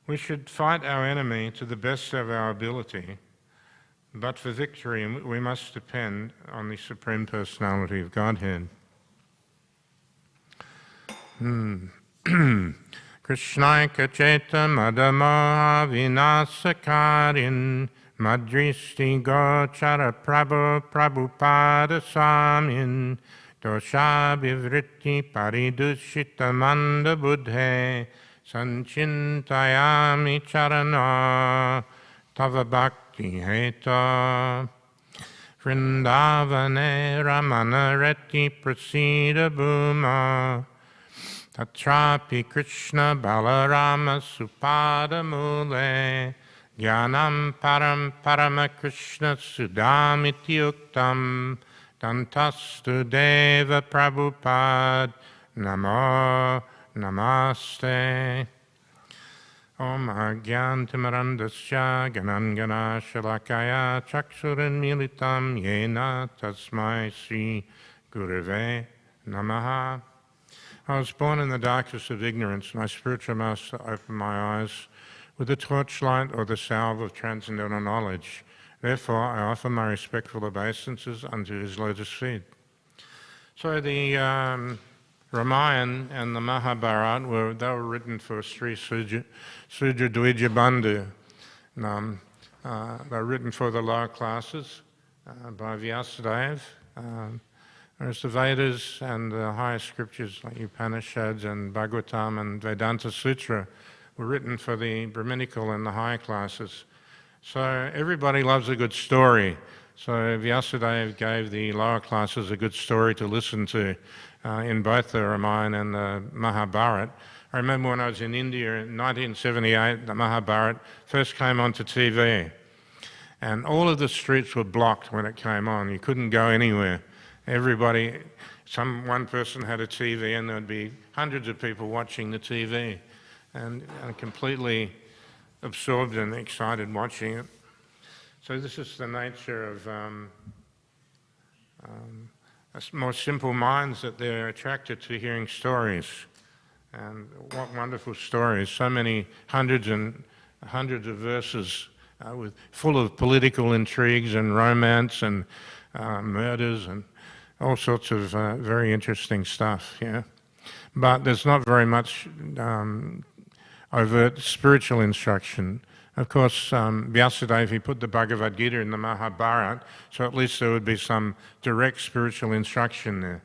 We should fight our enemy to the best of our ability, but for victory we must depend on the Supreme Personality of Godhead. Krishnaika Cheta Madama Vinasakarin Madristi Gochara Prabhupada Samin Dosha Vivritti Paridushita Manda Buddhe Sanchintayami Charana Tava Bhakti Heta Vrindavane Ramana Reti Prasida Bhuma Tatrapi Krishna Balarama Supada Mule Jnanam Param Parama Krishna Sudamiti Uktam Dantastu Deva Prabhupada Namo Namaste. Om Agyantimarandasya Ganangana Shalakaya Chakshuran Militam Yena Tasmai Sri Gurave Namaha. I was born in the darkness of ignorance. My spiritual master opened my eyes with the torchlight or the salve of transcendental knowledge. Therefore, I offer my respectful obeisances unto his lotus feet. So the Ramayana and the Mahabharata they were written for Sri Sudra Dvija Bandhu. They were written for the lower classes by Vyasadeva. Whereas the Vedas and the higher scriptures like Upanishads and Bhagavatam and Vedanta Sutra were written for the Brahminical and the higher classes. So everybody loves a good story. So Vyasadeva gave the lower classes a good story to listen to in both the Ramayana and the Mahabharata. I remember when I was in India in 1978, the Mahabharata first came onto TV. And all of the streets were blocked when it came on. You couldn't go anywhere. Everybody, one person had a TV and there'd be hundreds of people watching the TV and completely absorbed and excited watching it. So this is the nature of more simple minds, that they're attracted to hearing stories. And what wonderful stories, so many hundreds and hundreds of verses full of political intrigues and romance and murders and all sorts of very interesting stuff, yeah. But there's not very much overt spiritual instruction. Of course, Vyasadeva, he put the Bhagavad Gita in the Mahabharata, so at least there would be some direct spiritual instruction there.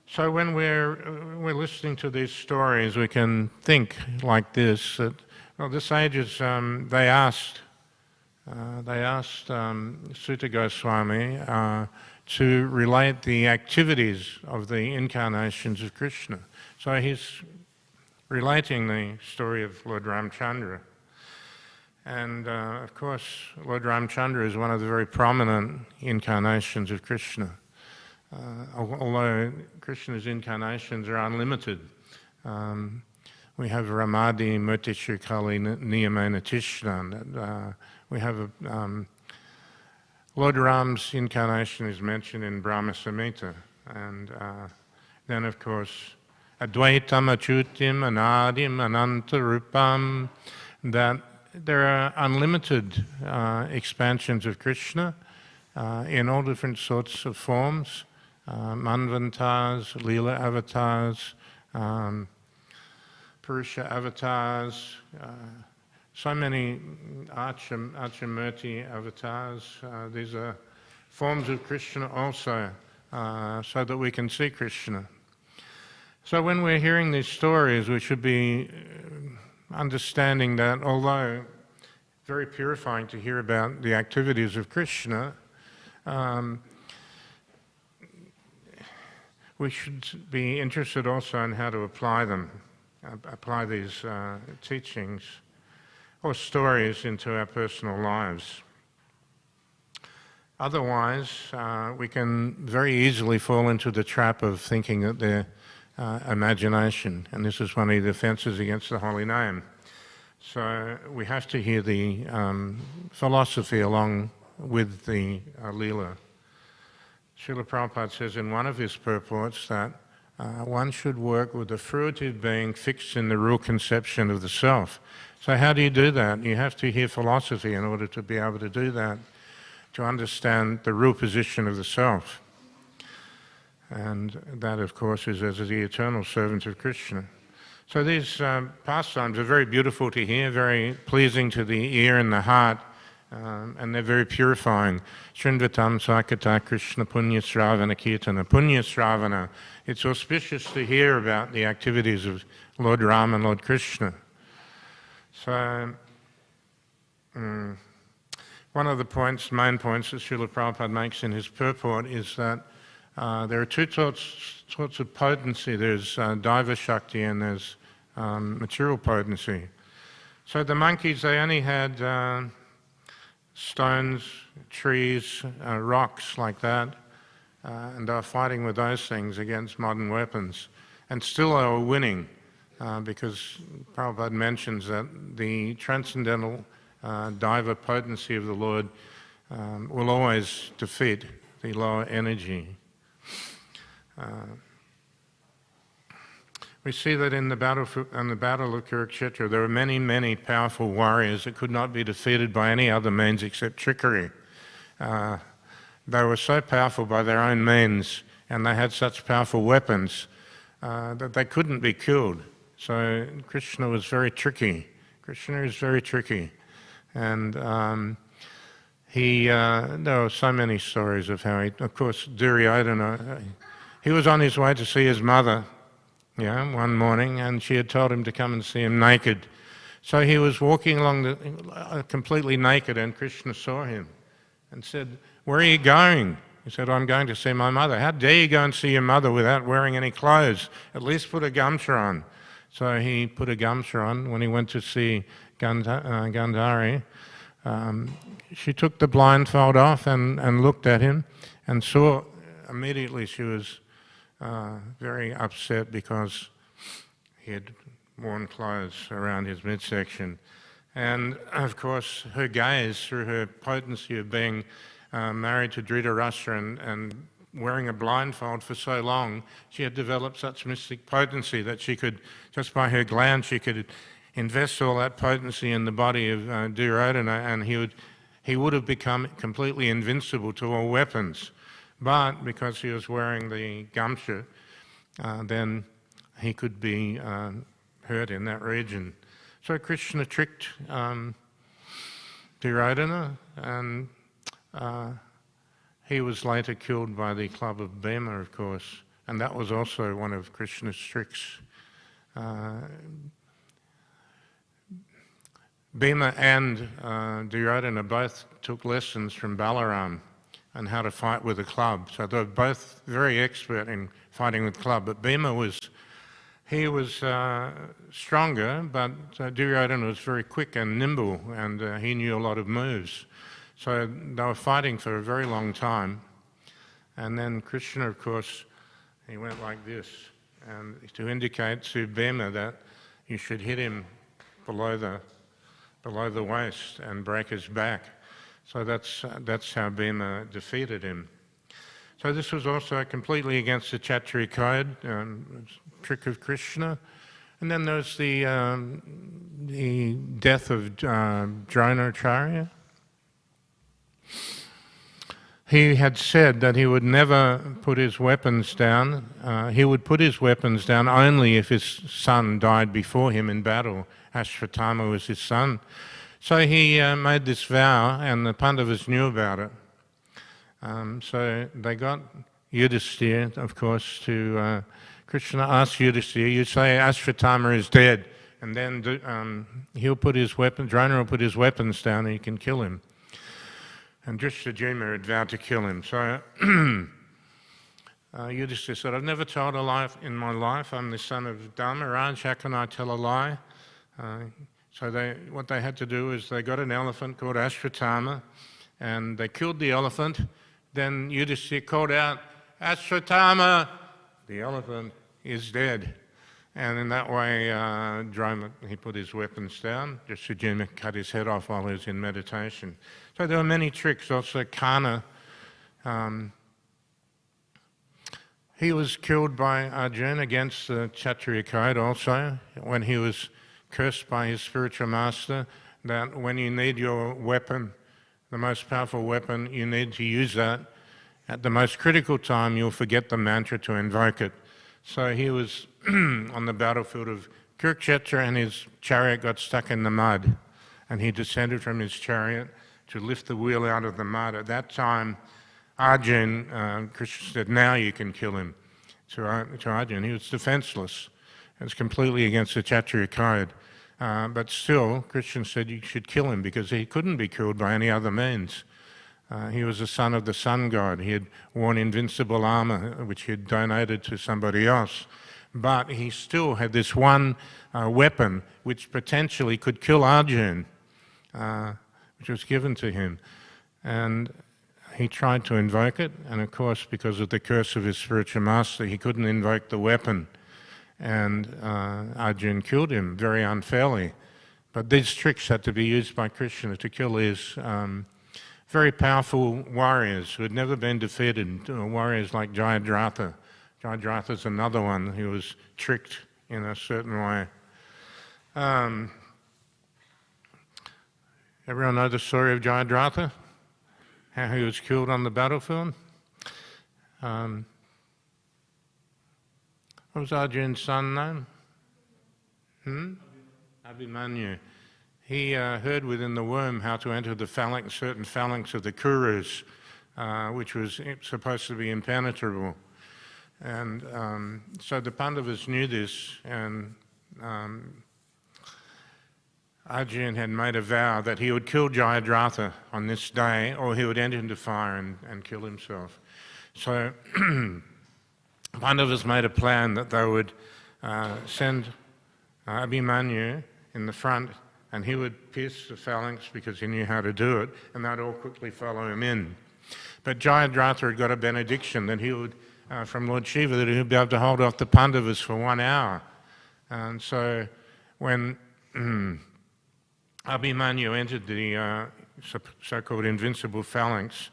So when we're listening to these stories, we can think like this, that, well, the sages, they asked Sutta Goswami to relate the activities of the incarnations of Krishna. So he's relating the story of Lord Ramchandra. And of course, Lord Ramchandra is one of the very prominent incarnations of Krishna. Although Krishna's incarnations are unlimited. We have Ramadi Murtishukali Niyamena Tishna. We have Lord Ram's incarnation is mentioned in Brahma Samhita. And then of course, Advaitam Achutim Anadim Anantarupam, that there are unlimited expansions of Krishna in all different sorts of forms, Manvantars, Leela avatars, Purusha avatars, so many Archamurti avatars. These are forms of Krishna also, so that we can see Krishna. So when we're hearing these stories, we should be understanding that although very purifying to hear about the activities of Krishna, we should be interested also in how to apply them, apply these teachings or stories into our personal lives. Otherwise, we can very easily fall into the trap of thinking that they're imagination, and this is one of the offences against the holy name. So we have to hear the philosophy along with the Leela. Srila Prabhupada says in one of his purports that one should work with the fruitive being fixed in the real conception of the self. So how do you do that? You have to hear philosophy in order to be able to do that, to understand the real position of the self. And that, of course, is as the eternal servant of Krishna. So these pastimes are very beautiful to hear, very pleasing to the ear and the heart, and they're very purifying. Shrindvatam Sakata Krishna Punya Sravana Kirtana. Punya Sravana. It's auspicious to hear about the activities of Lord Ram and Lord Krishna. So, one of the main points that Srila Prabhupada makes in his purport is that there are two sorts of potency. There's Daiva Shakti and there's material potency. So the monkeys, they only had stones, trees, rocks like that, and they were fighting with those things against modern weapons. And still they were winning, because Prabhupada mentions that the transcendental Daiva potency of the Lord will always defeat the lower energy. We see that in the battle of Kurukshetra, there were many, many powerful warriors that could not be defeated by any other means except trickery. They were so powerful by their own means, and they had such powerful weapons that they couldn't be killed. So Krishna was very tricky. Krishna is very tricky. And there were so many stories of how of course, Duryodhana, he was on his way to see his mother, one morning, and she had told him to come and see him naked. So he was walking along completely naked, and Krishna saw him and said, "Where are you going?" He said, "I'm going to see my mother." "How dare you go and see your mother without wearing any clothes? At least put a gamcha on." So he put a gamcha on when he went to see Gandhari. She took the blindfold off and looked at him and saw immediately she was very upset because he had worn clothes around his midsection. And of course her gaze, through her potency of being married to Dhritarashtra and wearing a blindfold for so long, she had developed such mystic potency that she could, just by her glance, she could invest all that potency in the body of Duryodhana, and he would have become completely invincible to all weapons. But because he was wearing the gamcha, then he could be hurt in that region. So Krishna tricked Duryodhana, and he was later killed by the club of Bhima, of course, and that was also one of Krishna's tricks. Bhima and Duryodhana both took lessons from Balaram and how to fight with a club. So they were both very expert in fighting with club. But Bhima was stronger, but Duryodhana was very quick and nimble, and he knew a lot of moves. So they were fighting for a very long time. And then Krishna, of course, he went like this, and to indicate to Bhima that you should hit him below the waist and break his back. So that's how Bhima defeated him. So this was also completely against the Kshatriya code, trick of Krishna. And then there's the death of Dronacharya. He had said that he would never put his weapons down. He would put his weapons down only if his son died before him in battle. Ashvatthama was his son. So he made this vow, and the Pandavas knew about it. So they got Yudhisthira, of course, to Krishna asked Yudhisthira, you say Ashvatthama is dead, and then he'll put his weapons, Drona will put his weapons down and you can kill him. And Drishtadyumna had vowed to kill him. So Yudhisthira said, I've never told a lie in my life. I'm the son of Dharmaraj. How can I tell a lie? So what they had to do is they got an elephant called Ashvatthama, and they killed the elephant. Then Yudhisthira called out, Ashvatthama, the elephant is dead. And in that way, Drona, he put his weapons down. Drishtadyumna cut his head off while he was in meditation. So there were many tricks. Also, Karna, He was killed by Arjuna against the Kshatriya code also, when he was cursed by his spiritual master that when you need your weapon, the most powerful weapon, you need to use that. At the most critical time, you'll forget the mantra to invoke it. So he was on the battlefield of Kurukshetra and his chariot got stuck in the mud. And he descended from his chariot to lift the wheel out of the mud. At that time, Arjuna, Krishna said, now you can kill him. To Arjuna, he was defenseless. It was completely against the Kshatriya code. But still, Krishna said you should kill him because he couldn't be killed by any other means. He was the son of the sun god. He had worn invincible armor, which he had donated to somebody else. But he still had this one weapon which potentially could kill Arjuna, which was given to him. And he tried to invoke it, and of course, because of the curse of his spiritual master, he couldn't invoke the weapon. And Arjuna killed him very unfairly. But these tricks had to be used by Krishna to kill his very powerful warriors who had never been defeated, warriors like Jayadratha. Jayadratha is another one who was tricked in a certain way. Everyone know the story of Jayadratha? How he was killed on the battlefield? What was Arjuna's son's name? Abhimanyu. He heard within the womb how to enter the phalanx, certain phalanx of the Kurus, which was supposed to be impenetrable. And so the Pandavas knew this, and Arjuna had made a vow that he would kill Jayadratha on this day, or he would enter into fire and kill himself. So Pandavas made a plan that they would send Abhimanyu in the front, and he would pierce the phalanx because he knew how to do it, and they'd all quickly follow him in. But Jayadratha had got a benediction that he would, from Lord Shiva, that he would be able to hold off the Pandavas for 1 hour. And so when Abhimanyu entered the so-called invincible phalanx,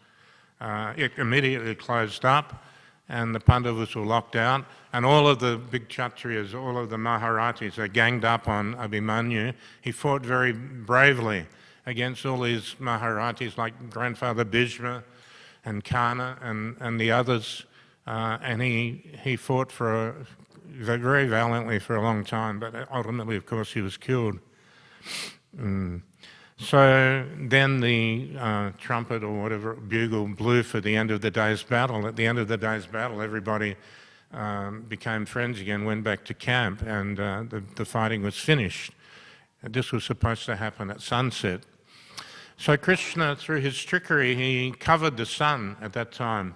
it immediately closed up, and the Pandavas were locked out, and all of the big Kshatriyas, all of the Maharatis, they ganged up on Abhimanyu. He fought very bravely against all these Maharatis like Grandfather Bhishma and Karna and the others, and he fought very valiantly for a long time, but ultimately, of course, he was killed. So then the trumpet or whatever, bugle blew for the end of the day's battle. At the end of the day's battle, everybody became friends again, went back to camp, and the fighting was finished. And this was supposed to happen at sunset. So Krishna, through his trickery, he covered the sun at that time.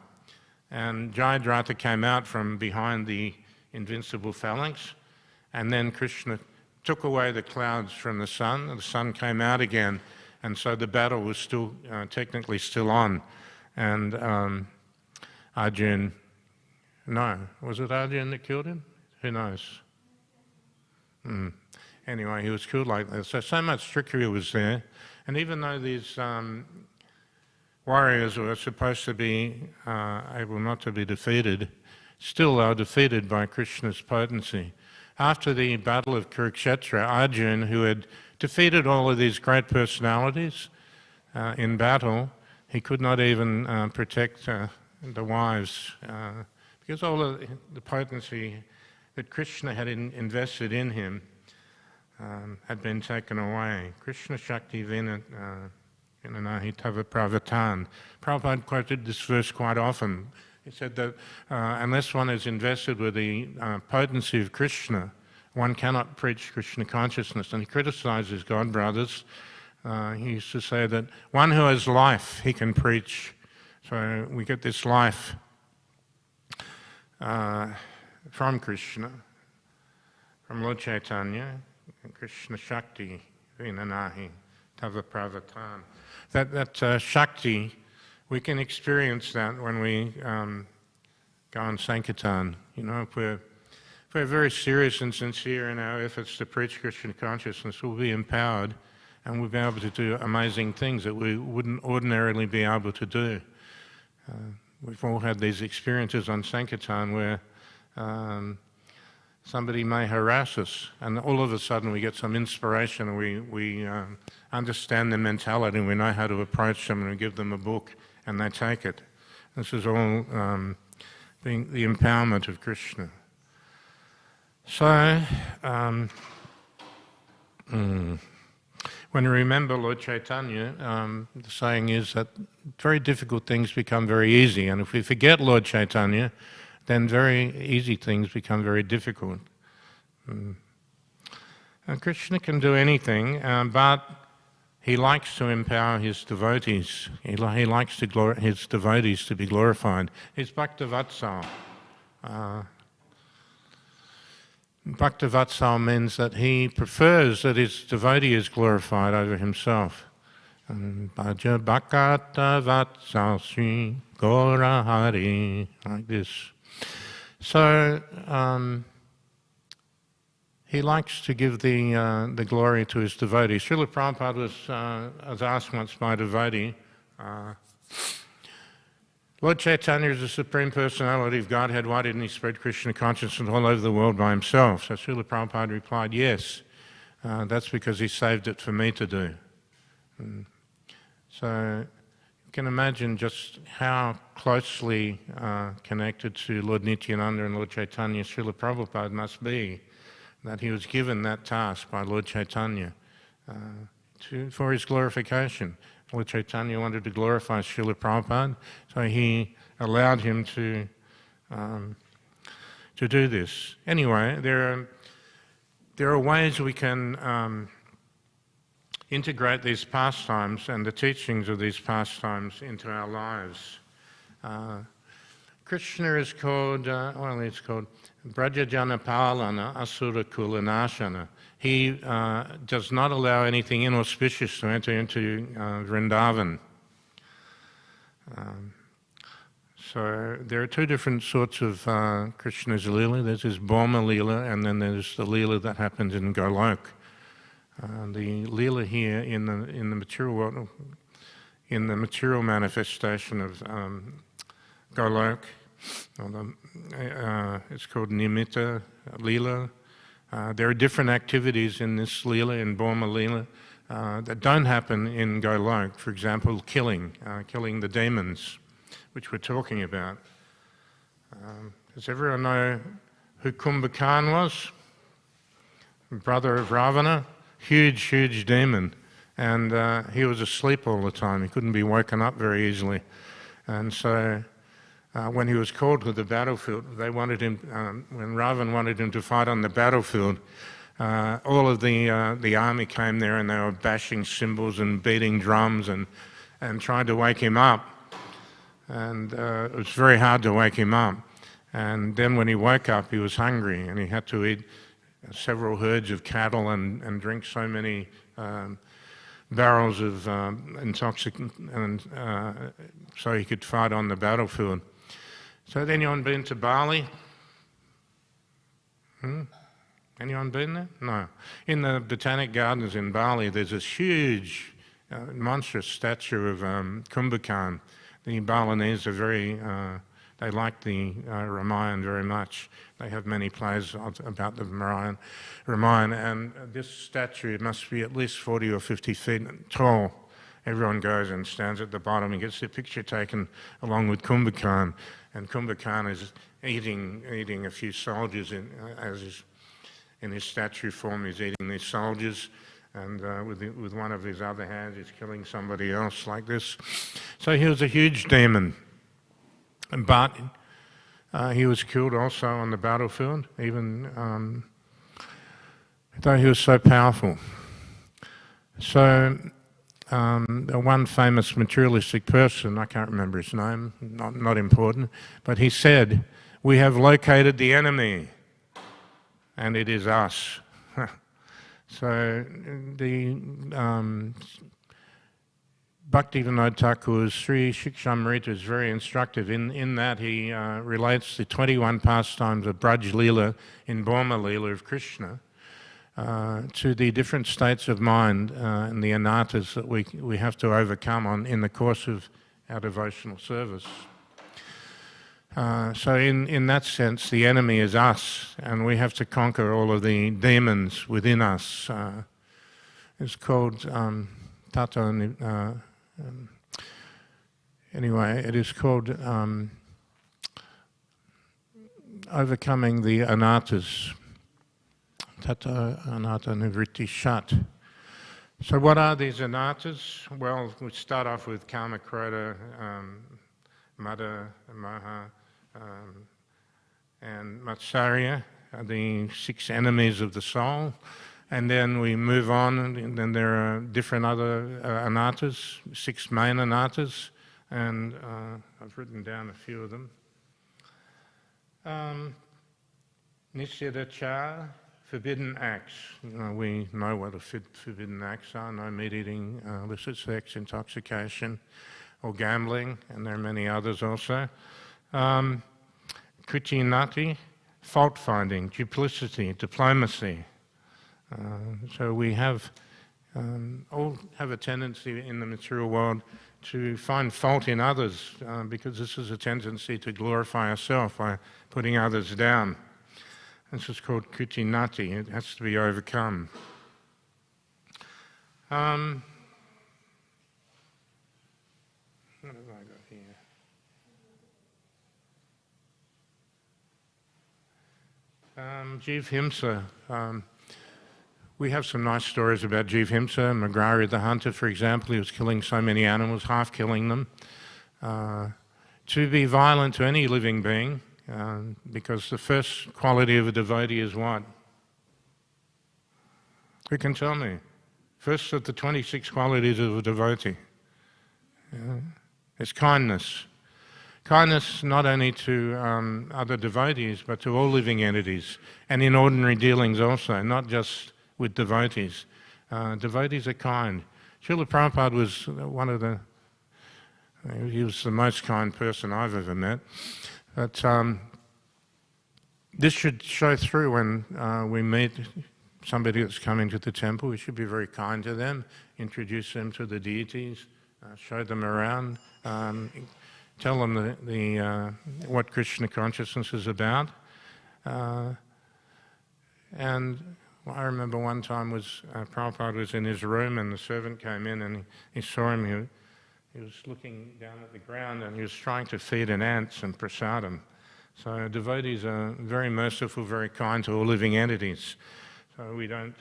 And Jayadratha came out from behind the invincible phalanx, and then Krishna took away the clouds from the sun came out again, and so the battle was still technically still on. And Arjuna, no, was it Arjuna that killed him? Who knows? Anyway, he was killed like that. So much trickery was there, and even though these warriors were supposed to be able not to be defeated, still they were defeated by Krishna's potency. After the Battle of Kurukshetra, Arjuna, who had defeated all of these great personalities in battle, he could not even protect the wives because all of the potency that Krishna had invested in him had been taken away. Krishna Shakti Vinanahi Tava Pravatan. Prabhupada quoted this verse quite often. He said that unless one is invested with the potency of Krishna, one cannot preach Krishna consciousness. And he criticizes God brothers. He used to say that one who has life, he can preach. So we get this life from Krishna, from Lord Chaitanya, Krishna Shakti, Vinanahi, Tava Pravatan. That Shakti, we can experience that when we go on Sankirtan. You know, if we're very serious and sincere in our efforts to preach Krishna consciousness, we'll be empowered and we'll be able to do amazing things that we wouldn't ordinarily be able to do. we've all had these experiences on Sankirtan where somebody may harass us, and all of a sudden we get some inspiration, and we understand their mentality, and we know how to approach them, and we give them a book, and they take it. This is all being the empowerment of Krishna. So, when we remember Lord Chaitanya, the saying is that very difficult things become very easy, and if we forget Lord Chaitanya, then very easy things become very difficult. And Krishna can do anything, but he likes to empower his devotees. He likes his devotees to be glorified. He's Bhaktivedanta. Bhaktivedanta means that he prefers that his devotee is glorified over himself. Bhaja Bhaktivedanta Sri Gora Hare, like this. So he likes to give the glory to his devotees. Srila Prabhupada was asked once by a devotee, Lord Chaitanya is the Supreme Personality of Godhead, why didn't he spread Krishna consciousness all over the world by himself? So Srila Prabhupada replied, yes, that's because he saved it for me to do. So you can imagine just how closely connected to Lord Nityananda and Lord Chaitanya Srila Prabhupada must be, that he was given that task by Lord Chaitanya for his glorification. Lord Chaitanya wanted to glorify Srila Prabhupada, so he allowed him to do this. Anyway, there are ways we can integrate these pastimes and the teachings of these pastimes into our lives. Krishna is called, it's called Brajajana Palana Asura Kulanashana. He does not allow anything inauspicious to enter into Vrindavan. So there are two different sorts of Krishna's Leela. There's his Bhoma Leela, and then there's the Leela that happens in Golok. The Leela here in the material world, in the material manifestation of Golok, it's called Nimitta Leela. There are different activities in this Leela, in Bhoma Leela, that don't happen in Golok. For example, killing the demons, which we're talking about. Does everyone know who Kumbhakarna was? Brother of Ravana, huge demon. And he was asleep all the time. He couldn't be woken up very easily. And so when he was called to the battlefield, they wanted him, when Ravan wanted him to fight on the battlefield, all of the army came there and they were bashing cymbals and beating drums and trying to wake him up. And it was very hard to wake him up. And then when he woke up, he was hungry and he had to eat several herds of cattle and drink so many barrels of intoxicant, and so he could fight on the battlefield. So has anyone been to Bali? Anyone been there? No. In the Botanic Gardens in Bali, there's this huge, monstrous statue of Kumbhakarna. The Balinese are very, they like the Ramayana very much. They have many plays about the Ramayana, and this statue must be at least 40 or 50 feet tall. Everyone goes and stands at the bottom and gets their picture taken along with Kumbhakarna. And Kumbhakarna is eating a few soldiers in his statue form. He's eating these soldiers, and with one of his other hands he's killing somebody else like this. So he was a huge demon, but he was killed also on the battlefield, even though he was so powerful. So one famous materialistic person, I can't remember his name, not important, but he said, "We have located the enemy, and it is us." So the Bhaktivedanta Thakur's Sri Shikshamrita is very instructive in that he relates the 21 pastimes of Braj Leela in Bhoma Leela of Krishna to the different states of mind and the anarthas that we have to overcome in the course of our devotional service. So in that sense, the enemy is us, and we have to conquer all of the demons within us. It's called anyway, it is called overcoming the anarthas. Tata anatta nivritti shat. So what are these anarthas? Well, we start off with kama, krodha, mada, moha, and matsarya, are the 6 enemies of the soul. And then we move on, and then there are different other anarthas, 6 main anarthas, and I've written down a few of them. Nisyadachara, forbidden acts. We know what forbidden acts are: no meat eating, illicit sex, intoxication, or gambling, and there are many others also. Kritinati, fault finding, duplicity, diplomacy. So we have all have a tendency in the material world to find fault in others, because this is a tendency to glorify ourselves by putting others down. This is called kritinati. It has to be overcome. What have I got here? Jiv Himsa. We have some nice stories about Jiv Himsa. Magrari the hunter, for example, he was killing so many animals, half killing them. To be violent to any living being, because the first quality of a devotee is what? Who can tell me? First of the 26 qualities of a devotee. It's kindness. Kindness not only to other devotees, but to all living entities, and in ordinary dealings also, not just with devotees. Devotees are kind. Srila Prabhupada was he was the most kind person I've ever met. But this should show through when we meet somebody that's coming to the temple. We should be very kind to them, introduce them to the deities, show them around, tell them what Krishna consciousness is about. And I remember one time Prabhupada was in his room and the servant came in and he saw him. He was looking down at the ground and he was trying to feed an ant some prasadam. So devotees are very merciful, very kind to all living entities. So we have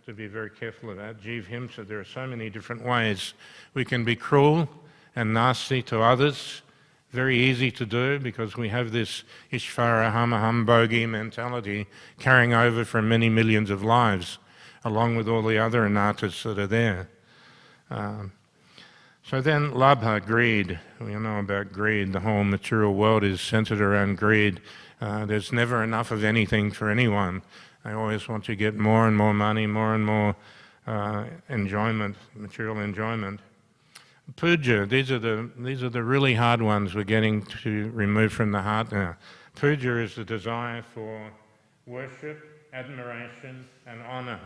to be very careful of that. Jiv Himsa, there are so many different ways. We can be cruel and nasty to others. Very easy to do because we have this Ishvara Hamaham Bhogi mentality carrying over from many millions of lives, along with all the other anarthas that are there. So then labha, greed. We know about greed. The whole material world is centered around greed. There's never enough of anything for anyone. They always want to get more and more money, more and more enjoyment, material enjoyment. Puja, these are the really hard ones we're getting to remove from the heart now. Puja is the desire for worship, admiration, and honor.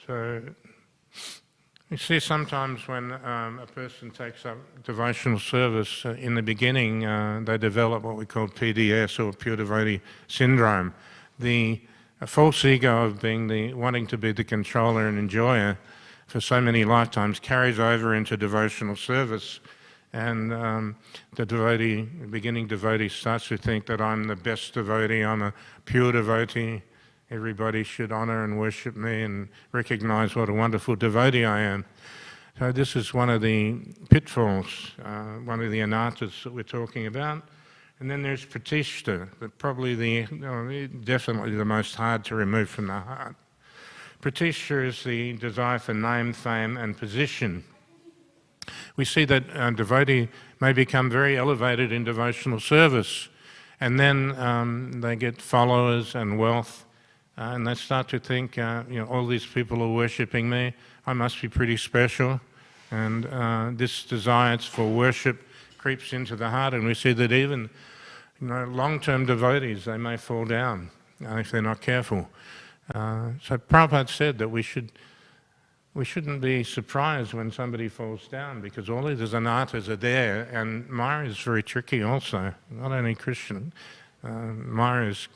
So you see sometimes when a person takes up devotional service, in the beginning they develop what we call PDS, or pure devotee syndrome. The false ego of wanting to be the controller and enjoyer for so many lifetimes carries over into devotional service, and the beginning devotee starts to think that I'm the best devotee, I'm a pure devotee, everybody should honor and worship me and recognize what a wonderful devotee I am. So this is one of the pitfalls, one of the anarthas that we're talking about. And then there's pratishta, definitely the most hard to remove from the heart. Pratishtha is the desire for name, fame, and position. We see that a devotee may become very elevated in devotional service, and then they get followers and wealth, and they start to think, all these people are worshipping me, I must be pretty special, and this desire for worship creeps into the heart, and we see that even long-term devotees, they may fall down if they're not careful. So Prabhupada said that we should we shouldn't be surprised when somebody falls down, because all of these anarthas are there, and Maya is very tricky also, not only Krishna. Maya is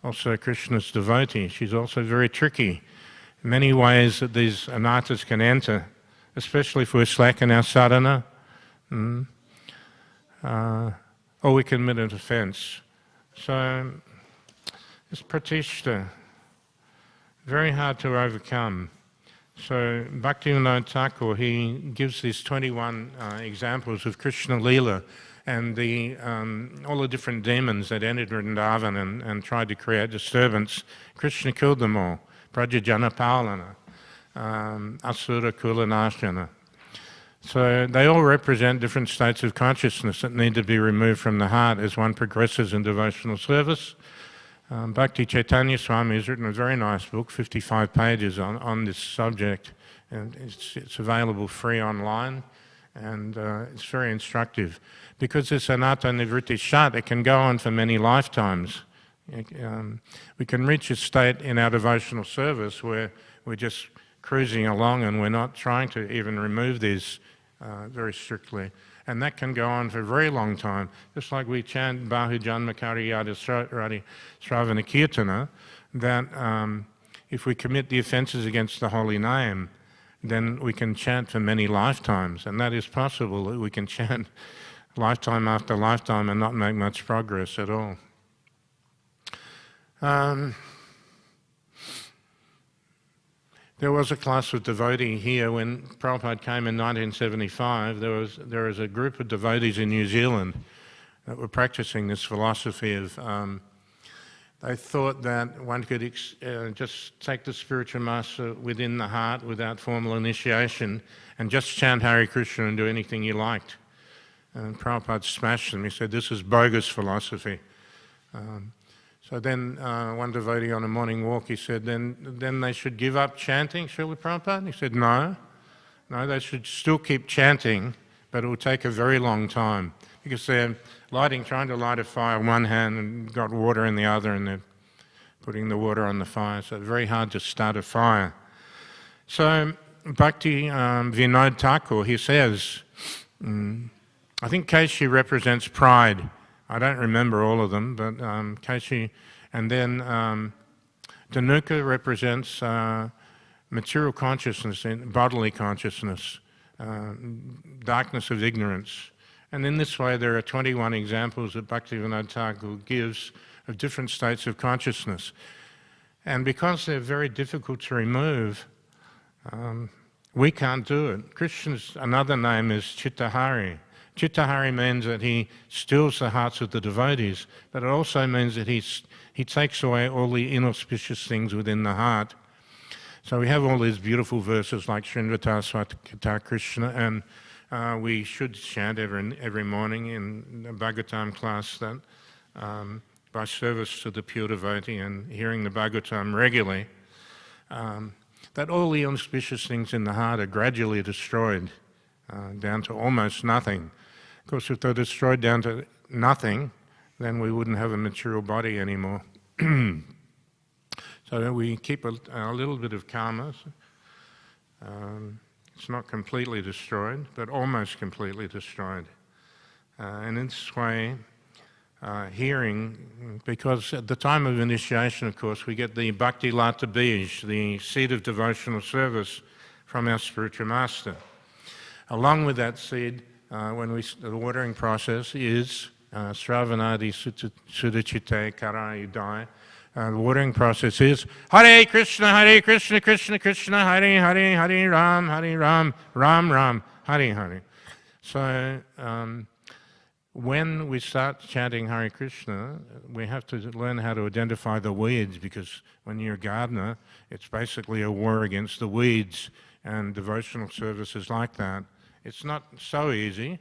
also Krishna's devotee. She's also very tricky. Many ways that these anarthas can enter, especially if we're slack in our sadhana, or we commit an offense. So it's pratishta, very hard to overcome. So Bhaktivedanta Thakur, he gives these 21 examples of Krishna Leela and all the different demons that entered Vrindavan and tried to create disturbance. Krishna killed them all. Prajajana Palana, Asura Kulanashana. So they all represent different states of consciousness that need to be removed from the heart as one progresses in devotional service. Bhakti Chaitanya Swami has written a very nice book, 55 pages on this subject, and it's available free online, and it's very instructive. Because this anatta nivritti shat, it can go on for many lifetimes. We can reach a state in our devotional service where we're just cruising along and we're not trying to even remove these very strictly. And that can go on for a very long time. Just like we chant Bahu Janmakari Yada Sravana Kirtana, that if we commit the offences against the holy name, then we can chant for many lifetimes. And that is possible, that we can chant lifetime after lifetime and not make much progress at all. There was a class of devotee here when Prabhupada came in 1975. There was a group of devotees in New Zealand that were practicing this philosophy of, they thought that one could just take the spiritual master within the heart without formal initiation and just chant Hare Krishna and do anything you liked. And Prabhupada smashed them. He said, this is bogus philosophy. So then one devotee on a morning walk, he said, then they should give up chanting, Srila Prabhupada? He said, no, they should still keep chanting, but it will take a very long time, because they're trying to light a fire in one hand and got water in the other, and they're putting the water on the fire, so it's very hard to start a fire. So Bhakti Vinod Thakur, he says, I think Keshi represents pride. I don't remember all of them, but Keshi, and then Dhanuka represents material consciousness, bodily consciousness, darkness of ignorance. And in this way there are 21 examples that Bhaktivedanta Thakur gives of different states of consciousness. And because they're very difficult to remove, we can't do it. Krishna's another name is Chittahari. Chittahari means that he stills the hearts of the devotees, but it also means that he takes away all the inauspicious things within the heart. So we have all these beautiful verses like Srinvata Swatakata Krishna, and we should chant every morning in the Bhagavatam class that by service to the pure devotee and hearing the Bhagavatam regularly, that all the inauspicious things in the heart are gradually destroyed down to almost nothing. Of course, if they're destroyed down to nothing, then we wouldn't have a material body anymore. So we keep a little bit of karma. It's not completely destroyed, but almost completely destroyed. And in this way, hearing, because at the time of initiation, of course, we get the Bhakti Lata Bij, the seed of devotional service from our spiritual master. Along with that seed, the watering process is Sravanadi Sudachite Karayudai. The watering process is Hare Krishna, Krishna Krishna, Hare Hare, Hare Ram, Ram Ram, Hare Hare. So when we start chanting Hare Krishna, we have to learn how to identify the weeds, because when you're a gardener, it's basically a war against the weeds, and devotional service is like that. It's not so easy.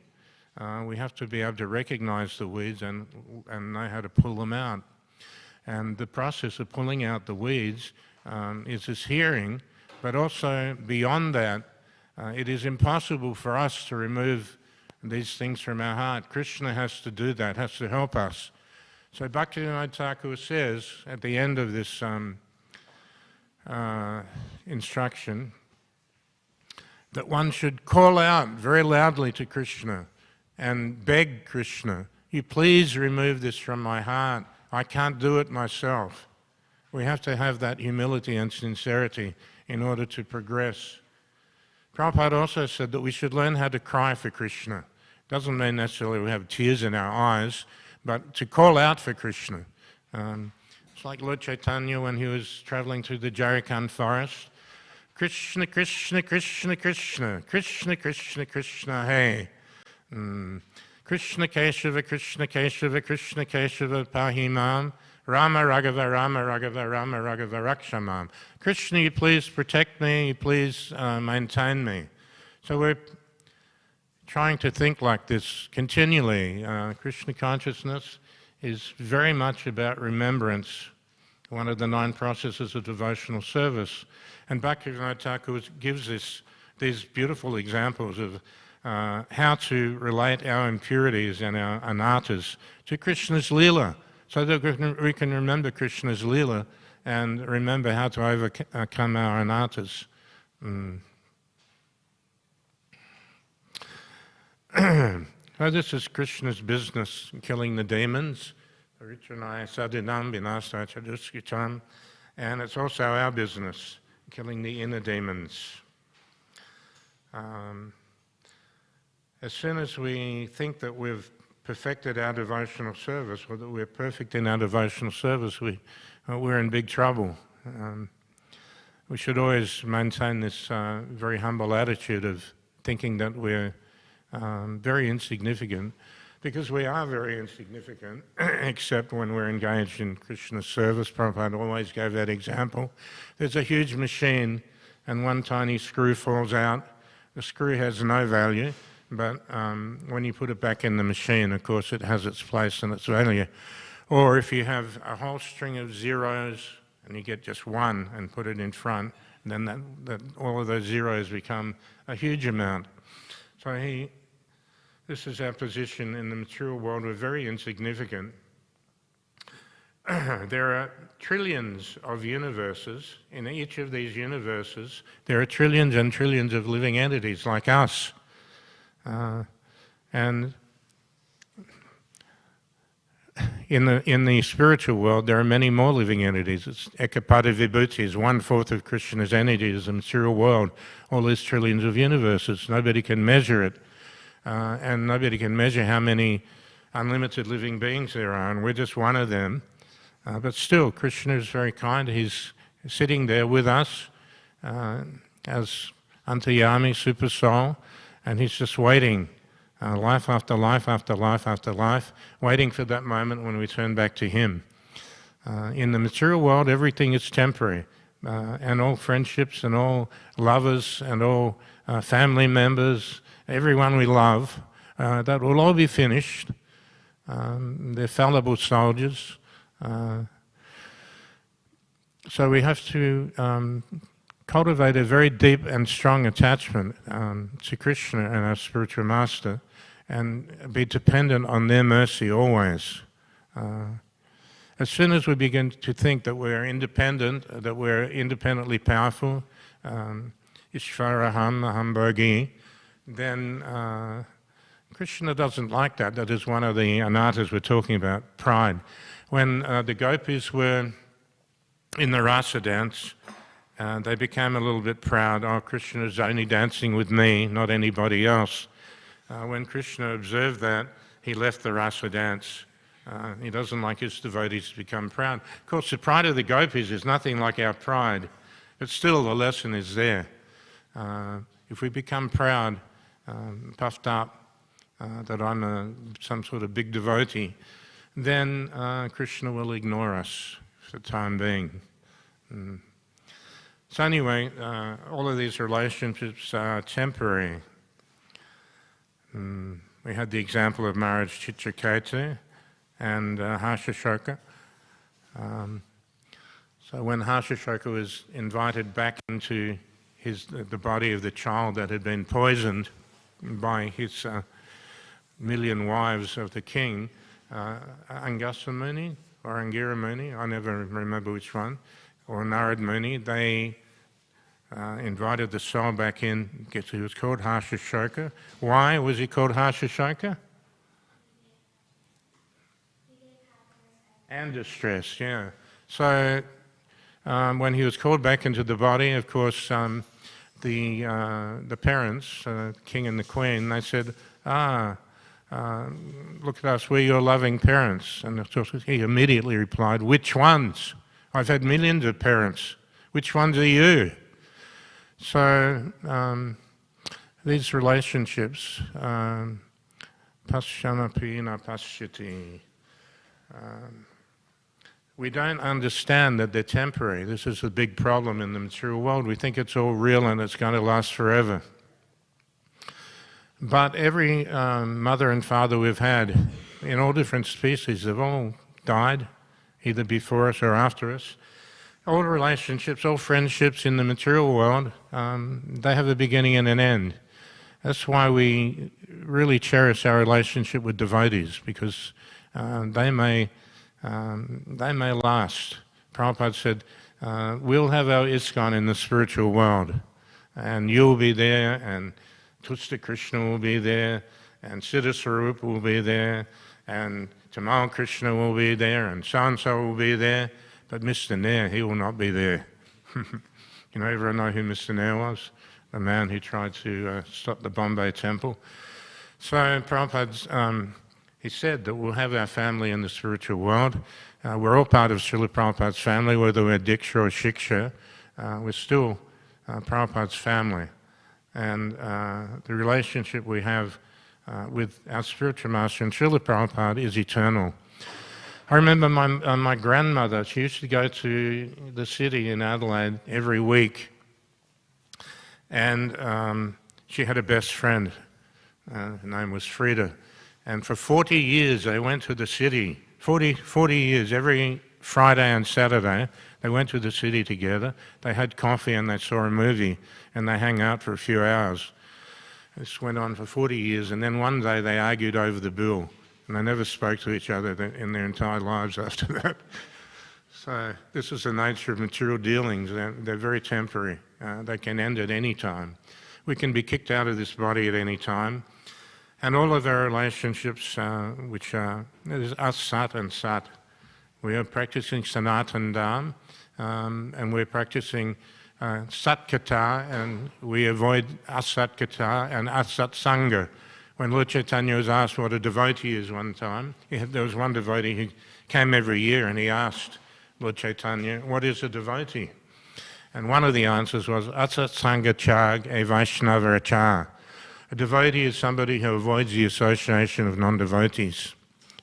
We have to be able to recognize the weeds and know how to pull them out. And the process of pulling out the weeds is this hearing, but also beyond that, it is impossible for us to remove these things from our heart. Krishna has to do that, has to help us. So Bhaktivedanta Thakur says at the end of this instruction, that one should call out very loudly to Krishna and beg Krishna, you please remove this from my heart. I can't do it myself. We have to have that humility and sincerity in order to progress. Prabhupada also said that we should learn how to cry for Krishna. Doesn't mean necessarily we have tears in our eyes, but to call out for Krishna. It's like Lord Chaitanya when he was traveling through the Jharkhand forest. Krishna, Krishna, Krishna, Krishna, Krishna, Krishna, Krishna, Hare. Krishna Keshava, Krishna Keshava, Krishna Keshava, Pahimam. Rama Raghava, Rama Raghava, Rama Raghava, Rakshamam. Krishna, you please protect me, you please maintain me. So we're trying to think like this continually. Krishna consciousness is very much about remembrance, one of the 9 processes of devotional service. And Bhaktivedanta Thakur gives these beautiful examples of how to relate our impurities and our anarthas to Krishna's Leela, so that we can remember Krishna's Leela and remember how to overcome our anarthas. So this is Krishna's business, killing the demons. And it's also our business, killing the inner demons. As soon as we think that we've perfected our devotional service, or that we're perfect in our devotional service, we're in big trouble. We should always maintain this very humble attitude of thinking that we're very insignificant, because we are very insignificant, except when we're engaged in Krishna's service. Prabhupada always gave that example. There's a huge machine and one tiny screw falls out. The screw has no value, but when you put it back in the machine, of course, it has its place and its value. Or if you have a whole string of zeros and you get just one and put it in front, then all of those zeros become a huge amount. So this is our position in the material world. We're very insignificant. There are trillions of universes. In each of these universes, there are trillions and trillions of living entities like us. And in the spiritual world, there are many more living entities. It's Ekapada Vibhuti is 1/4 of Krishna's energies. The material world, all these trillions of universes, nobody can measure it. And nobody can measure how many unlimited living beings there are, and we're just one of them. But still, Krishna is very kind. He's sitting there with us as Antayami, Super Soul, and he's just waiting, life after life after life after life, waiting for that moment when we turn back to him. In the material world, everything is temporary, and all friendships and all lovers and all family members, everyone we love, that will all be finished. They're fallible soldiers. So we have to cultivate a very deep and strong attachment to Krishna and our spiritual master, and be dependent on their mercy always. As soon as we begin to think that we're independent, that we're independently powerful, Ishvaraham, Aham Bhogi, then Krishna doesn't like that. That is one of the anarthas we're talking about, pride. When the gopis were in the rasa dance, they became a little bit proud. Oh, Krishna is only dancing with me, not anybody else. When Krishna observed that, he left the rasa dance. He doesn't like his devotees to become proud. Of course, the pride of the gopis is nothing like our pride, but still the lesson is there. If we become proud, puffed up, that I'm some sort of big devotee, then Krishna will ignore us for the time being. So anyway, all of these relationships are temporary. We had the example of Maharaj Chitraketu and Harsashoka. So when Harsashoka was invited back into the body of the child that had been poisoned by his million wives of the king, Angasa Muni or Angira Muni, I never remember which one, or Narad Muni, they invited the soul back in. He was called Harsha. Why was he called Harsha? And distress, yeah. So when he was called back into the body, of course, the parents, king and the queen, they said, look at us, we're your loving parents. And of course, he immediately replied, which ones? I've had millions of parents. Which ones are you? So these relationships, paschamapina paschati, we don't understand that they're temporary. This is a big problem in the material world. We think it's all real and it's going to last forever. But every mother and father we've had in all different species, they've all died, either before us or after us. All relationships, all friendships in the material world, they have a beginning and an end. That's why we really cherish our relationship with devotees, because they may last. Prabhupada said, we'll have our ISKCON in the spiritual world, and you'll be there, and Tusta Krishna will be there, and Siddha Swarupa will be there, and Tamal Krishna will be there, and so-and-so will be there, but Mr. Nair, he will not be there. You know, everyone know who Mr. Nair was? The man who tried to stop the Bombay temple. So Prabhupada, he said that we'll have our family in the spiritual world. We're all part of Srila Prabhupada's family, whether we're Diksha or Shiksha, we're still Prabhupada's family. And the relationship we have with our spiritual master and Srila Prabhupada is eternal. I remember my grandmother, she used to go to the city in Adelaide every week, and she had a best friend. Her name was Frida. And for 40 years they went to the city, 40 years, every Friday and Saturday, they went to the city together. They had coffee and they saw a movie and they hung out for a few hours. This went on for 40 years, and then one day they argued over the bill, and they never spoke to each other in their entire lives after that. So this is the nature of material dealings. They're very temporary. They can end at any time. We can be kicked out of this body at any time. And all of our relationships, which are us, Sat and Sat, we are practicing Sanatan Dham, and we're practicing Sat Kata, and we avoid Asat Kata and Asat Sangha. When Lord Chaitanya was asked what a devotee is one time, there was one devotee who came every year and he asked Lord Chaitanya, what is a devotee? And one of the answers was Asat Sangha Chag e Vaishnava Achar. A devotee is somebody who avoids the association of non-devotees.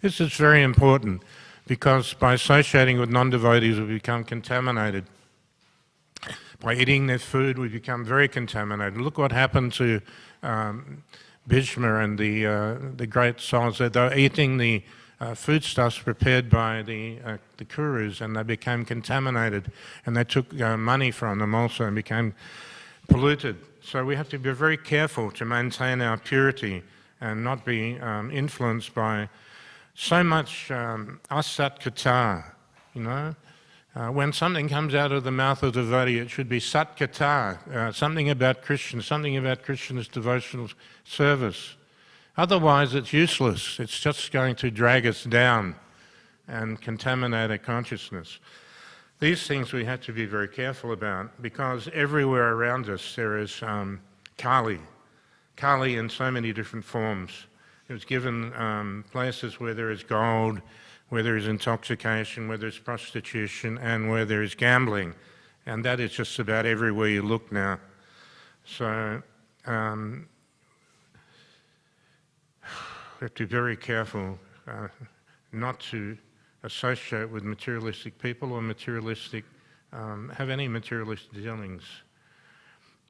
This is very important because by associating with non-devotees we become contaminated. By eating their food we become very contaminated. Look what happened to Bhishma and the great souls. They were eating the foodstuffs prepared by the Kurus, and they became contaminated, and they took money from them also and became polluted. So we have to be very careful to maintain our purity and not be influenced by so much asat kata, you know. When something comes out of the mouth of the devotee, it should be sat kata, something about Krishna, something about Krishna's devotional service. Otherwise it's useless. It's just going to drag us down and contaminate our consciousness. These things we have to be very careful about, because everywhere around us there is Kali. Kali in so many different forms. It was given places where there is gold, where there is intoxication, where there is prostitution, and where there is gambling. And that is just about everywhere you look now. So we have to be very careful not to associate with materialistic people or materialistic, have any materialistic dealings.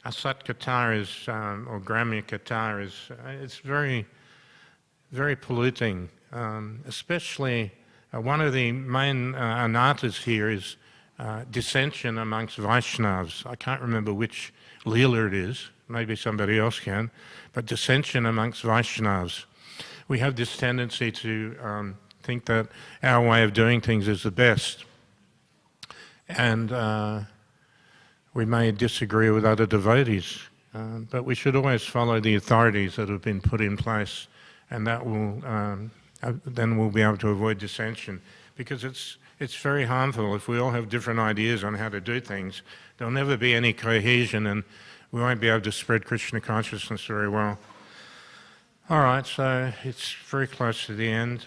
Asat kata is, or Gramya kata is, it's very, very polluting, especially one of the main anatas here is dissension amongst Vaishnavas. I can't remember which Leela it is, maybe somebody else can, but dissension amongst Vaishnavas. We have this tendency to think that our way of doing things is the best. And we may disagree with other devotees, but we should always follow the authorities that have been put in place, and that will then we'll be able to avoid dissension, because it's very harmful if we all have different ideas on how to do things. There'll never be any cohesion, and we won't be able to spread Krishna consciousness very well. All right, so it's very close to the end.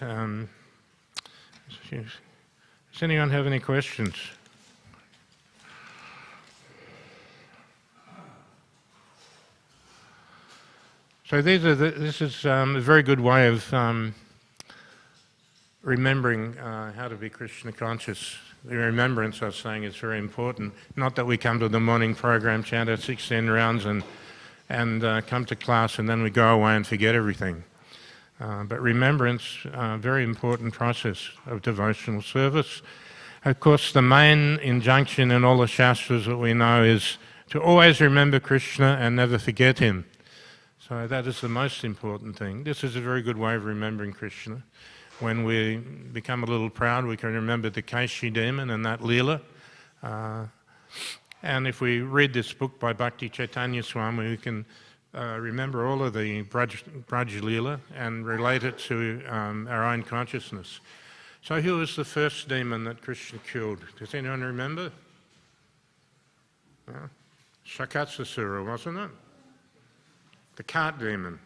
Does anyone have any questions? So this is a very good way of remembering how to be Krishna conscious. The remembrance, I was saying, is very important. Not that we come to the morning program, chant our 16 rounds and come to class and then we go away and forget everything. But remembrance, very important process of devotional service. Of course, the main injunction in all the Shastras that we know is to always remember Krishna and never forget him. So that is the most important thing. This is a very good way of remembering Krishna. When we become a little proud, we can remember the Kaishi demon and that Leela. And if we read this book by Bhakti Chaitanya Swami, we can remember all of the Braj Leela and relate it to our own consciousness. So who was the first demon that Krishna killed? Does anyone remember? Shakatsasura, wasn't it? The cart demon.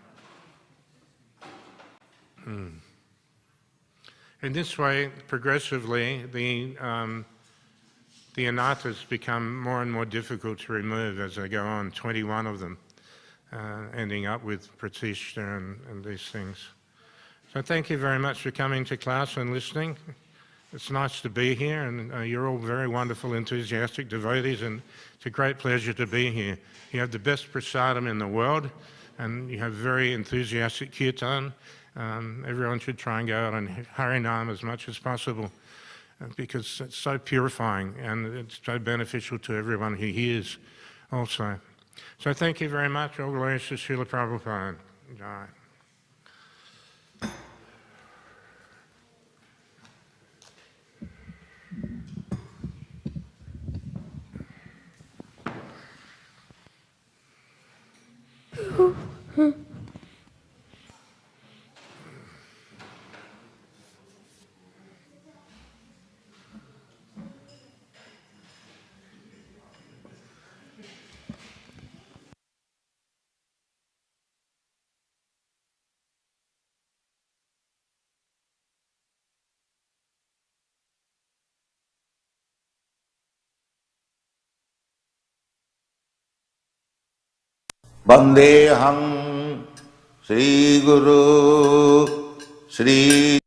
In this way, progressively, the anathas become more and more difficult to remove as they go on, 21 of them, ending up with pratishta and these things. So thank you very much for coming to class and listening. It's nice to be here, and you're all very wonderful, enthusiastic devotees, and it's a great pleasure to be here. You have the best prasadam in the world, and you have very enthusiastic kirtan. Everyone should try and go out on Harinam as much as possible, because it's so purifying and it's so beneficial to everyone who hears also. So thank you very much. All glories to Srila Prabhupada. Jai. Vandeham Sri Guru Sri